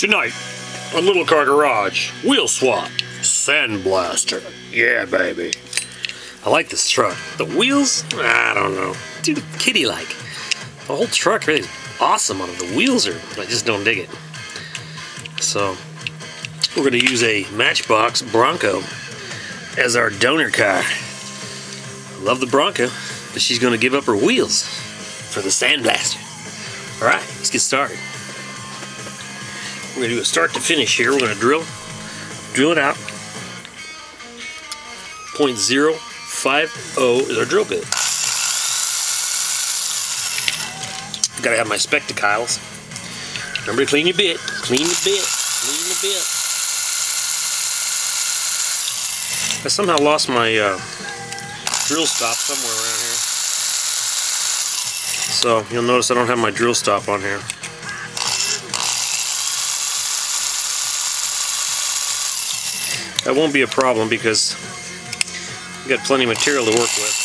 Tonight, on Little Car Garage, wheel swap, sandblaster. Yeah, baby. I like this truck. The wheels, I don't know. Too kiddie-like. The whole truck really is awesome on it. The wheels are, I just don't dig it. So, we're going to use a Matchbox Bronco as our donor car. I love the Bronco, but she's going to give up her wheels for the sandblaster. Alright, let's get started. We're going to do a start to finish here. We're going to drill it out. 0.050 is our drill bit. Gotta have my spectacles. Remember to clean your bit. Clean the bit. Clean the bit. I somehow lost my drill stop somewhere around here. So you'll notice I don't have my drill stop on here. That won't be a problem because I've got plenty of material to work with.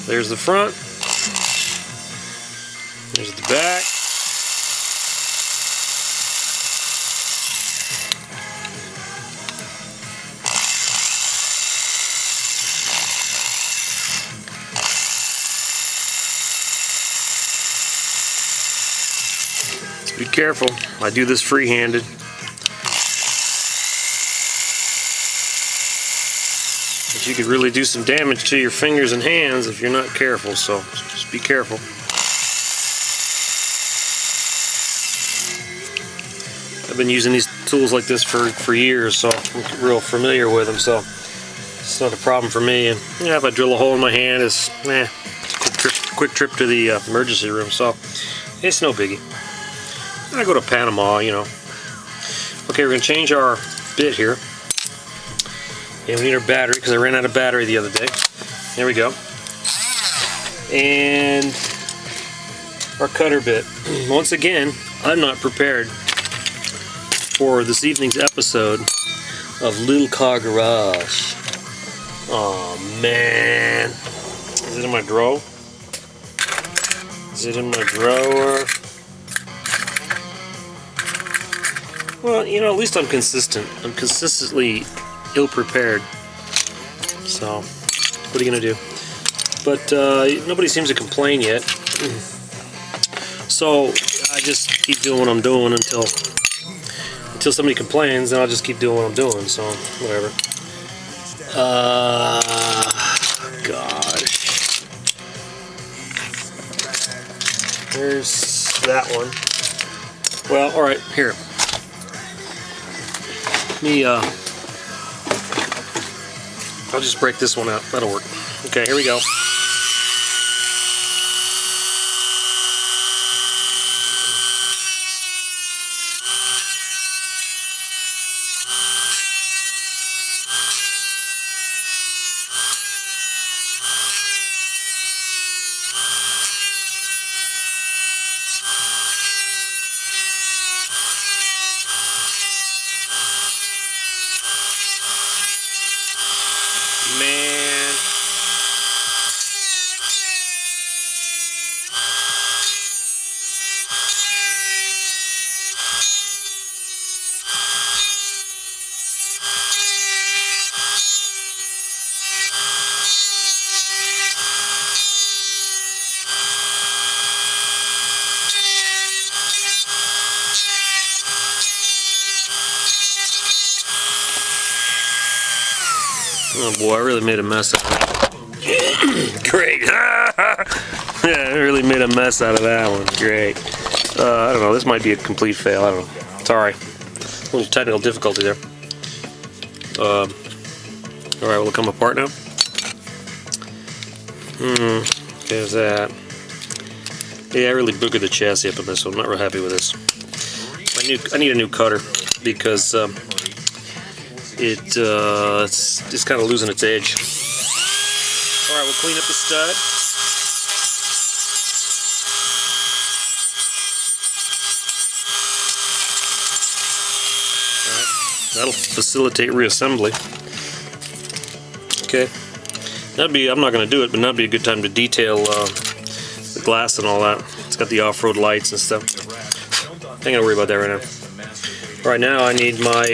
There's the front. There's the back. Be careful. I do this free-handed. But you could really do some damage to your fingers and hands if you're not careful, so just be careful. I've been using these tools like this for years, so I'm real familiar with them, so it's not a problem for me. And yeah, if I drill a hole in my hand, it's a quick trip to the emergency room, so it's no biggie. I go to Panama, you know. Okay, we're going to change our bit here. And we need our battery because I ran out of battery the other day. There we go. And our cutter bit. Once again, I'm not prepared for this evening's episode of Little Car Garage. Oh man. Is it in my drawer? Is it in my drawer? Well, you know, at least I'm consistent. I'm consistently ill-prepared. So, what are you going to do? But nobody seems to complain yet. So, I just keep doing what I'm doing until somebody complains, and I'll just keep doing what I'm doing. So, whatever. Gosh. There's that one. Well, alright, here. I'll just break this one out. That'll work. Okay, here we go. Man. Oh boy, I really made a mess out of that. Great. Yeah, I really made a mess out of that one. Great. I don't know, this might be a complete fail. I don't know. Sorry. A little technical difficulty there. Alright, will it come apart now? Okay, there's that. Yeah, I really boogered the chassis up on this, so I'm not real happy with this. I need a new cutter because it's just kind of losing its edge. Alright, we'll clean up the stud. Alright, that'll facilitate reassembly. Okay. I'm not going to do it, but that'd be a good time to detail the the glass and all that. It's got the off-road lights and stuff. I ain't gonna worry about that right now. Right now I need my,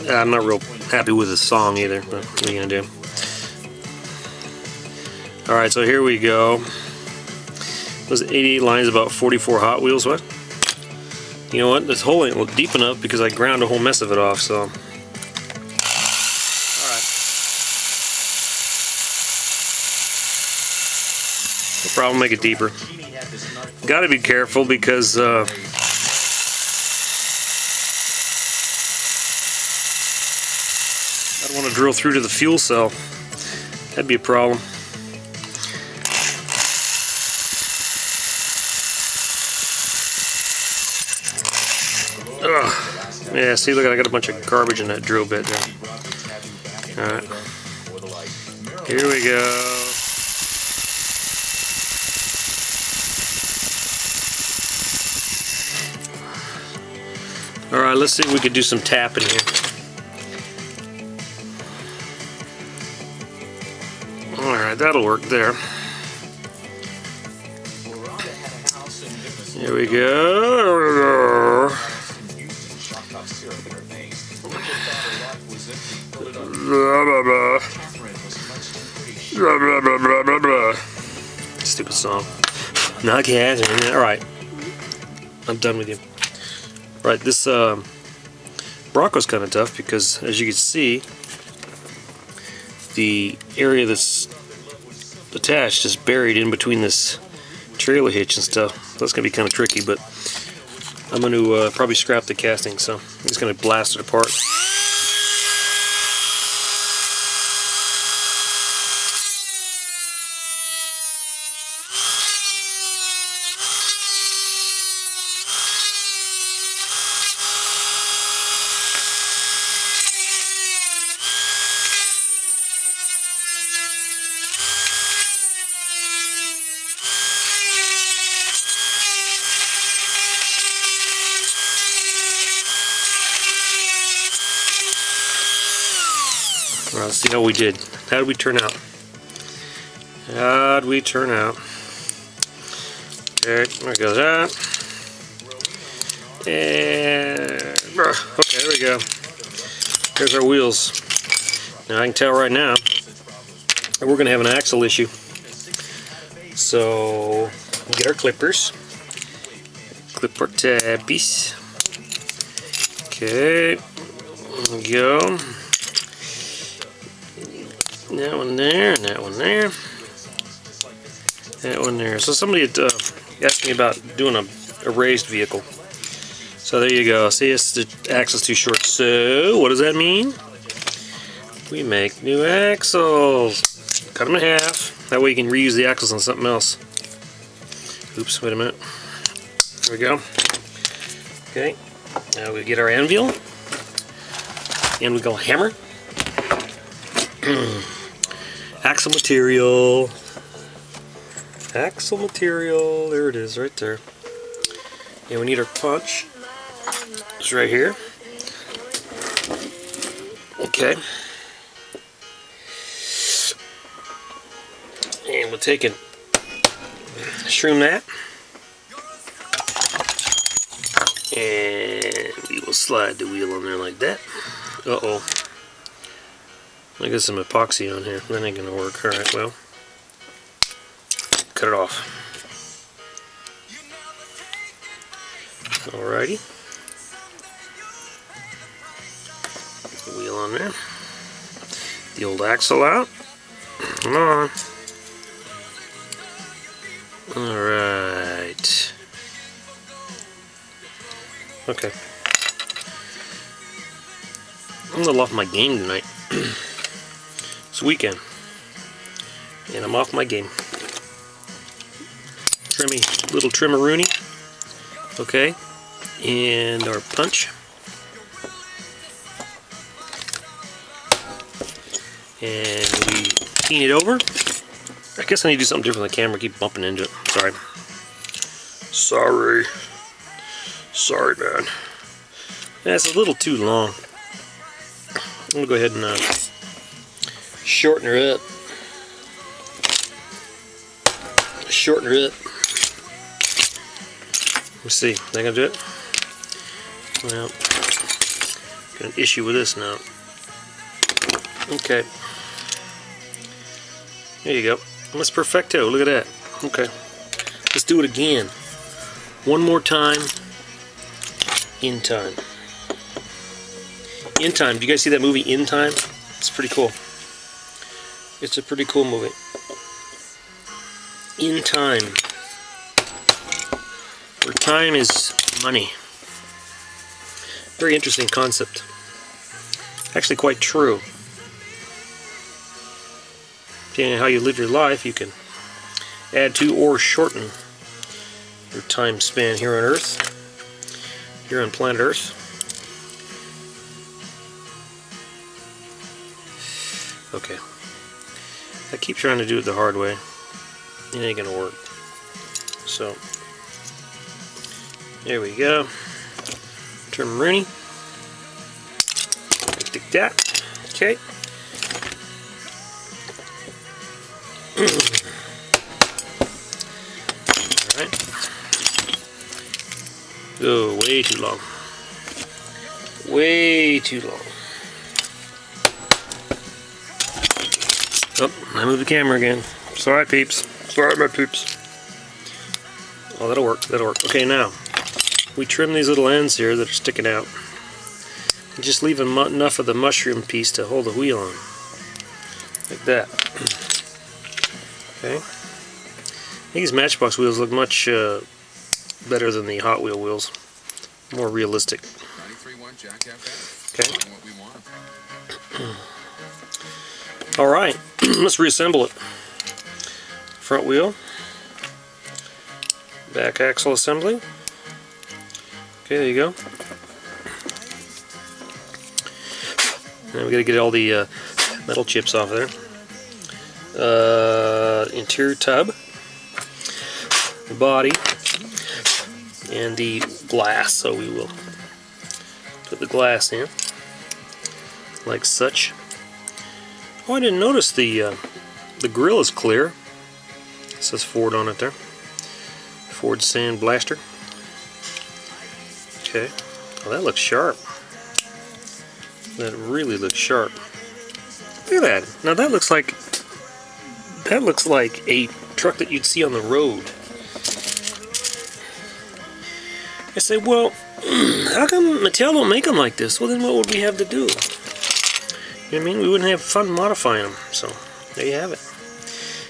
I'm not real happy with the song either, but what are you gonna do? Alright, so here we go. Those 88 lines, about 44 Hot Wheels, what? You know what, this hole ain't deep enough because I ground a whole mess of it off, so. Alright. No problem, make it deeper. Gotta be careful because, I don't want to drill through to the fuel cell. That'd be a problem. Ugh. Yeah, see, look, I got a bunch of garbage in that drill bit there. Alright. Here we go. Alright, let's see if we can do some tapping here. Alright, that'll work there. Here we go. Stupid song. Not catching it. Alright. I'm done with you. Right, this Bronco's kind of tough because, as you can see, the area that's attached is buried in between this trailer hitch and stuff. That's going to be kind of tricky, but I'm going to probably scrap the casting, so I'm just going to blast it apart. Well, let's see how we did. How did we turn out? How'd we turn out? Okay, there goes that. And okay, there we go. There's our wheels. Now I can tell right now that we're gonna have an axle issue. So get our clippers. Clip our tabbies. Okay. There we go. That one there, and that one there. That one there. So somebody had asked me about doing a raised vehicle. So there you go. See, the axle's too short. So what does that mean? We make new axles. Cut them in half. That way you can reuse the axles on something else. Oops, wait a minute. There we go. Okay. Now we get our anvil. And we go hammer. Axle material. Axle material. There it is, right there. And we need our punch. It's right here. Okay. And we'll take and shroom that. And we will slide the wheel on there like that. Uh-oh. I got some epoxy on here. That ain't gonna work. Alright, well. Cut it off. Alrighty. Put the wheel on there. The old axle out. Come on. Alright. Okay. I'm a little off my game tonight. It's weekend, and I'm off my game. Little trimmer-rooney. Okay, and our punch. And we clean it over. I guess I need to do something different with the camera. Keep bumping into it. Sorry. Sorry, man. That's a little too long. I'm gonna go ahead and shorten her up. shorten it up. Let's see, is that gonna do it? Well, got an issue with this now. Okay. There you go. That's perfecto. Look at that. Okay. Let's do it again. One more time. In Time. In Time. Do you guys see that movie In Time? It's pretty cool. It's a pretty cool movie. In Time. Where time is money. Very interesting concept. Actually quite true. Depending on how you live your life, you can add to or shorten your time span here on Earth. Here on planet Earth. Okay. I keep trying to do it the hard way. It ain't gonna work. So, there we go. Turn Rooney. Like that. Okay. Alright. Oh, way too long. Way too long. Oh, I moved the camera again. Sorry, peeps. Sorry, my peeps. Oh, that'll work. That'll work. Okay, now we trim these little ends here that are sticking out. And just leave enough of the mushroom piece to hold the wheel on. Like that. Okay. These Matchbox wheels look much better than the Hot Wheel wheels. More realistic. Okay. Alright, let's reassemble it. Front wheel. Back axle assembly. Okay, there you go. Now we gotta get all the metal chips off there. Interior tub. The body. And the glass, so we will put the glass in. Like such. Oh, I didn't notice the grill is clear. It says Ford on it there. Ford Sand Blaster. Okay. Well, that looks sharp. That really looks sharp. Look at that. Now that looks like a truck that you'd see on the road. I say, well, how come Mattel don't make them like this? Well, then what would we have to do? You know what I mean? We wouldn't have fun modifying them. So, there you have it.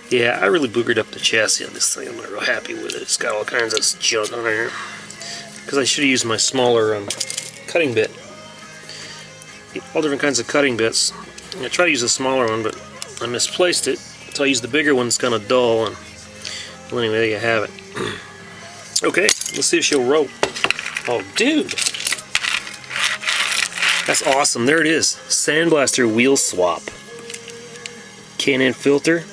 Yeah, I really boogered up the chassis on this thing. I'm not real happy with it. It's got all kinds of junk on there. Because I should have used my smaller cutting bit. All different kinds of cutting bits. I tried to use a smaller one, but I misplaced it. So I used the bigger one. It's kind of dull. And well, anyway, there you have it. Okay, let's see if she'll rope. Oh, dude. That's awesome. There it is. Sandblaster wheel swap. K&N filter.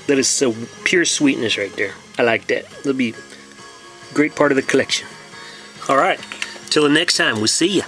That is so pure sweetness right there. I like that. That'll be a great part of the collection. Alright. Till the next time. We'll see ya.